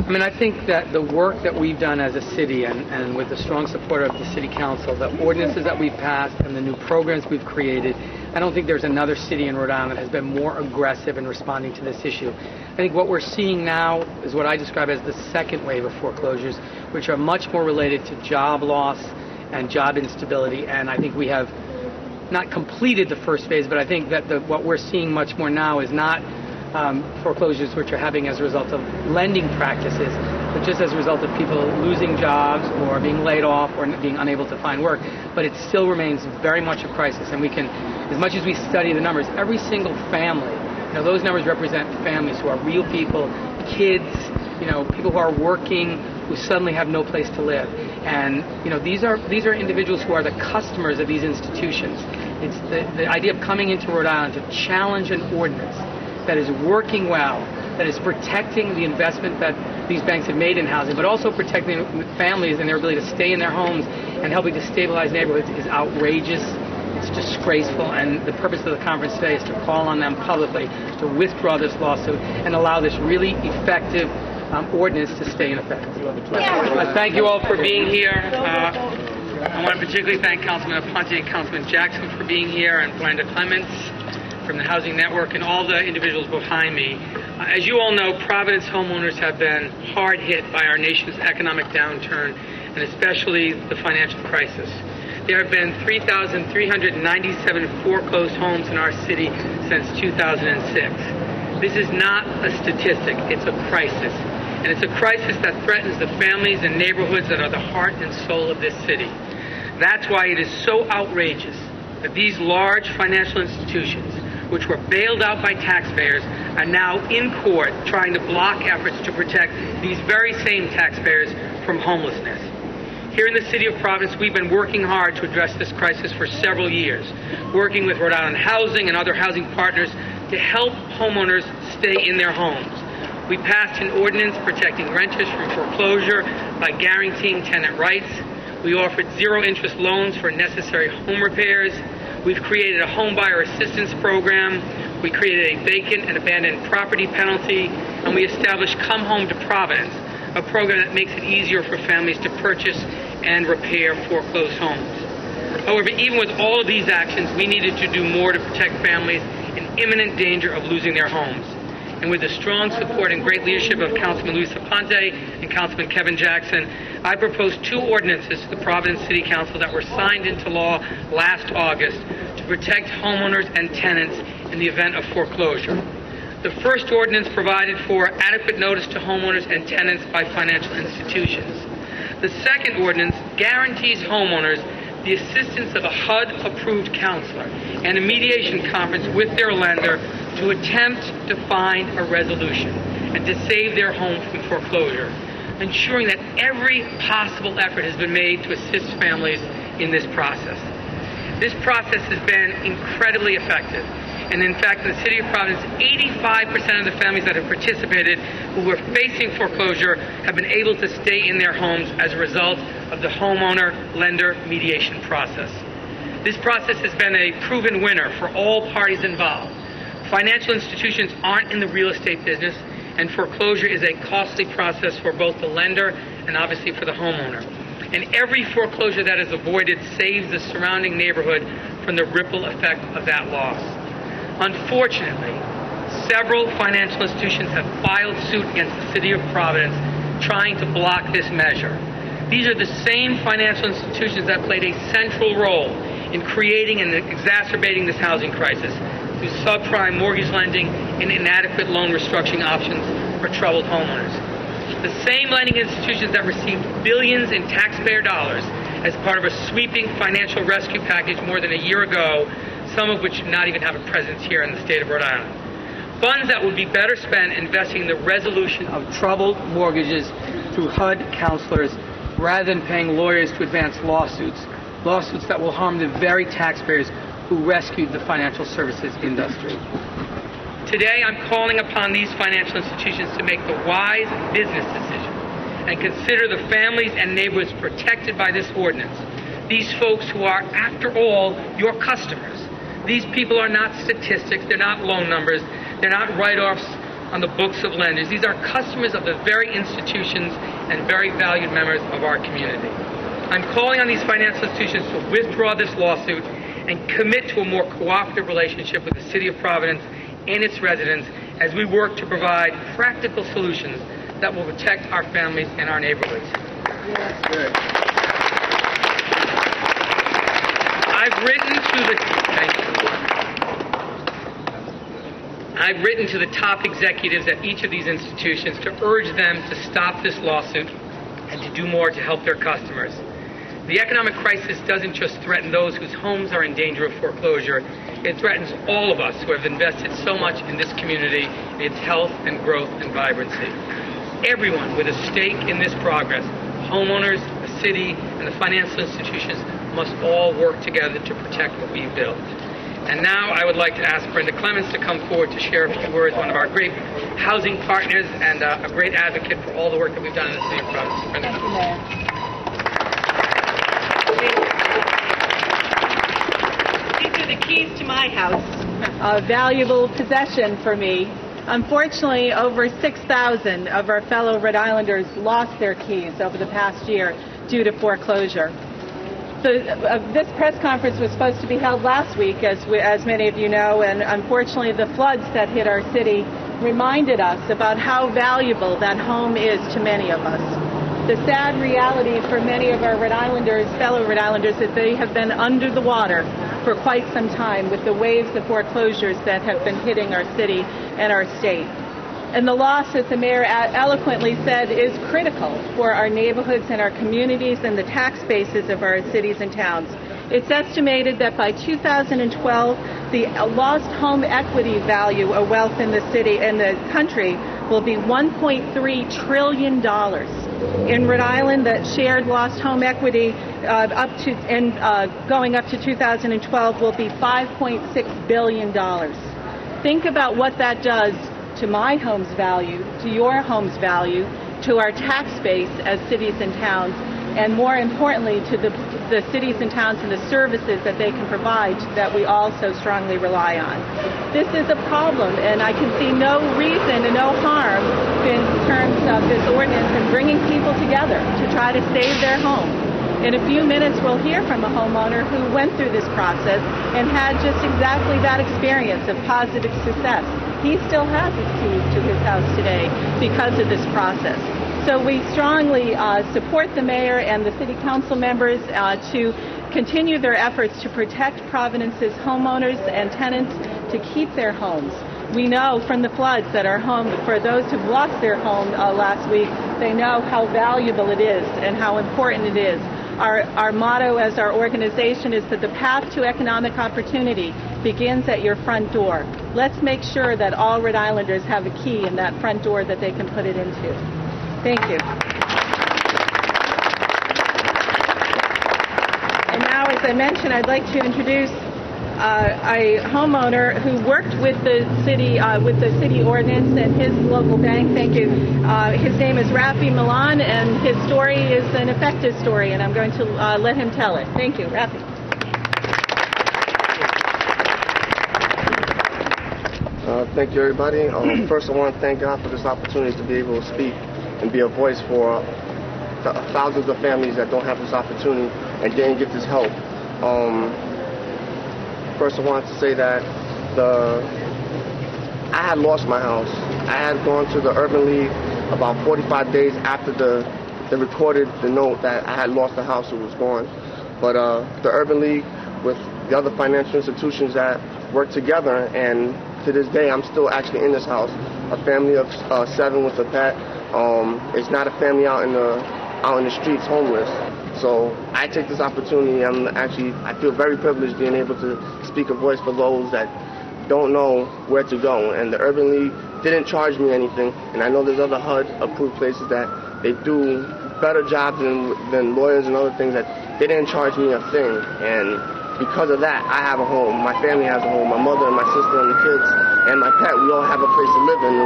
I mean, I think that the work that we've done as a city and with the strong support of the City Council, the ordinances that we've passed and the new programs we've created, I don't think there's another city in Rhode Island that has been more aggressive in responding to this issue. I think what we're seeing now is what I describe as the second wave of foreclosures, which are much more related to job loss and job instability. And I think we have not completed the first phase, but I think that what we're seeing much more now is not foreclosures which are happening as a result of lending practices, but just as a result of people losing jobs or being laid off or being unable to find work. But it still remains very much a crisis, and we can, as much as we study the numbers, every single family, those numbers represent families who are real people, kids, people who are working, who suddenly have no place to live. And these are individuals who are the customers of these institutions. It's the idea of coming into Rhode Island to challenge an ordinance that is working well, that is protecting the investment that these banks have made in housing, but also protecting families and their ability to stay in their homes and helping to stabilize neighborhoods is outrageous. It's disgraceful, and the purpose of the conference today is to call on them publicly to withdraw this lawsuit and allow this really effective ordinance to stay in effect. Thank you all for being here. I want to particularly thank Councilman Aponte and Councilman Jackson for being here, and Brenda Clements from the Housing Network, and all the individuals behind me. As you all know, Providence homeowners have been hard hit by our nation's economic downturn, and especially the financial crisis. There have been 3,397 foreclosed homes in our city since 2006. This is not a statistic, it's a crisis. And it's a crisis that threatens the families and neighborhoods that are the heart and soul of this city. That's why it is so outrageous that these large financial institutions, which were bailed out by taxpayers, are now in court trying to block efforts to protect these very same taxpayers from homelessness. Here in the city of Providence, we've been working hard to address this crisis for several years, working with Rhode Island Housing and other housing partners to help homeowners stay in their homes. We passed an ordinance protecting renters from foreclosure by guaranteeing tenant rights. We offered zero-interest loans for necessary home repairs. We've created a home buyer assistance program. We created a vacant and abandoned property penalty, and we established Come Home to Providence, a program that makes it easier for families to purchase and repair foreclosed homes. However, even with all of these actions, we needed to do more to protect families in imminent danger of losing their homes. And with the strong support and great leadership of Councilman Luis Aponte and Councilman Kevin Jackson, I proposed two ordinances to the Providence City Council that were signed into law last August to protect homeowners and tenants in the event of foreclosure. The first ordinance provided for adequate notice to homeowners and tenants by financial institutions. The second ordinance guarantees homeowners the assistance of a HUD-approved counselor and a mediation conference with their lender to attempt to find a resolution and to save their home from foreclosure, ensuring that every possible effort has been made to assist families in this process. This process has been incredibly effective. And in fact, in the city of Providence, 85% of the families that have participated who were facing foreclosure have been able to stay in their homes as a result of the homeowner-lender mediation process. This process has been a proven winner for all parties involved. Financial institutions aren't in the real estate business, and foreclosure is a costly process for both the lender and obviously for the homeowner. And every foreclosure that is avoided saves the surrounding neighborhood from the ripple effect of that loss. Unfortunately, several financial institutions have filed suit against the city of Providence trying to block this measure. These are the same financial institutions that played a central role in creating and exacerbating this housing crisis through subprime mortgage lending and inadequate loan restructuring options for troubled homeowners. The same lending institutions that received billions in taxpayer dollars as part of a sweeping financial rescue package more than a year ago, some of which do not even have a presence here in the state of Rhode Island. Funds that would be better spent investing in the resolution of troubled mortgages through HUD counselors rather than paying lawyers to advance lawsuits that will harm the very taxpayers who rescued the financial services industry. Today, I'm calling upon these financial institutions to make the wise business decision and consider the families and neighborhoods protected by this ordinance. These folks who are, after all, your customers. These people are not statistics, they're not loan numbers, they're not write-offs on the books of lenders. These are customers of the very institutions and very valued members of our community. I'm calling on these financial institutions to withdraw this lawsuit and commit to a more cooperative relationship with the City of Providence and its residents as we work to provide practical solutions that will protect our families and our neighborhoods. I've written to the top executives at each of these institutions to urge them to stop this lawsuit and to do more to help their customers. The economic crisis doesn't just threaten those whose homes are in danger of foreclosure. It threatens all of us who have invested so much in this community, in its health and growth and vibrancy. Everyone with a stake in this progress, homeowners, the city, and the financial institutions, must all work together to protect what we've built. And now I would like to ask Brenda Clements to come forward to share a few words, one of our great housing partners and a great advocate for all the work that we've done in the city of Providence. Brenda. Thank you, Mayor. These are the keys to my house, a valuable possession for me. Unfortunately, over 6,000 of our fellow Rhode Islanders lost their keys over the past year due to foreclosure. This press conference was supposed to be held last week, as many of you know, and unfortunately the floods that hit our city reminded us about how valuable that home is to many of us. The sad reality for many of our fellow Rhode Islanders, is they have been under the water for quite some time with the waves of foreclosures that have been hitting our city and our state. And the loss, as the mayor eloquently said, is critical for our neighborhoods and our communities and the tax bases of our cities and towns. It's estimated that by 2012, the lost home equity value of wealth in the city and the country will be $1.3 trillion. In Rhode Island, the shared lost home equity going up to 2012 will be $5.6 billion. Think about what that does to my home's value, to your home's value, to our tax base as cities and towns, and more importantly to the cities and towns and the services that they can provide that we all so strongly rely on. This is a problem, and I can see no reason and no harm in terms of this ordinance and bringing people together to try to save their home. In a few minutes, we'll hear from a homeowner who went through this process and had just exactly that experience of positive success. He still has his keys to his house today because of this process. So we strongly support the mayor and the city council members to continue their efforts to protect Providence's homeowners and tenants to keep their homes. We know from the floods that our home, for those who've lost their home last week, they know how valuable it is and how important it is. Our motto as our organization is that the path to economic opportunity begins at your front door. Let's make sure that all Rhode Islanders have a key in that front door that they can put it into. Thank you. And now, as I mentioned, I'd like to introduce a homeowner who worked with the city ordinance and his local bank. Thank you. His name is Rafi Milan, and his story is an effective story, and I'm going to let him tell it. Thank you, Rafi. Thank you, everybody. First, I want to thank God for this opportunity to be able to speak and be a voice for the thousands of families that don't have this opportunity and didn't get this help. First, I wanted to say that I had lost my house. I had gone to the Urban League about 45 days after they recorded the note that I had lost the house, it was gone. But the Urban League, with the other financial institutions that work together, and to this day, I'm still actually in this house. A family of 7 with a pet. It's not a family out in the streets homeless. So I take this opportunity. I feel very privileged being able to speak a voice for those that don't know where to go. And the Urban League didn't charge me anything. And I know there's other HUD-approved places that they do better jobs than lawyers and other things, that they didn't charge me a thing. And because of that, I have a home. My family has a home. My mother and my sister and the kids and my pet, we all have a place to live in.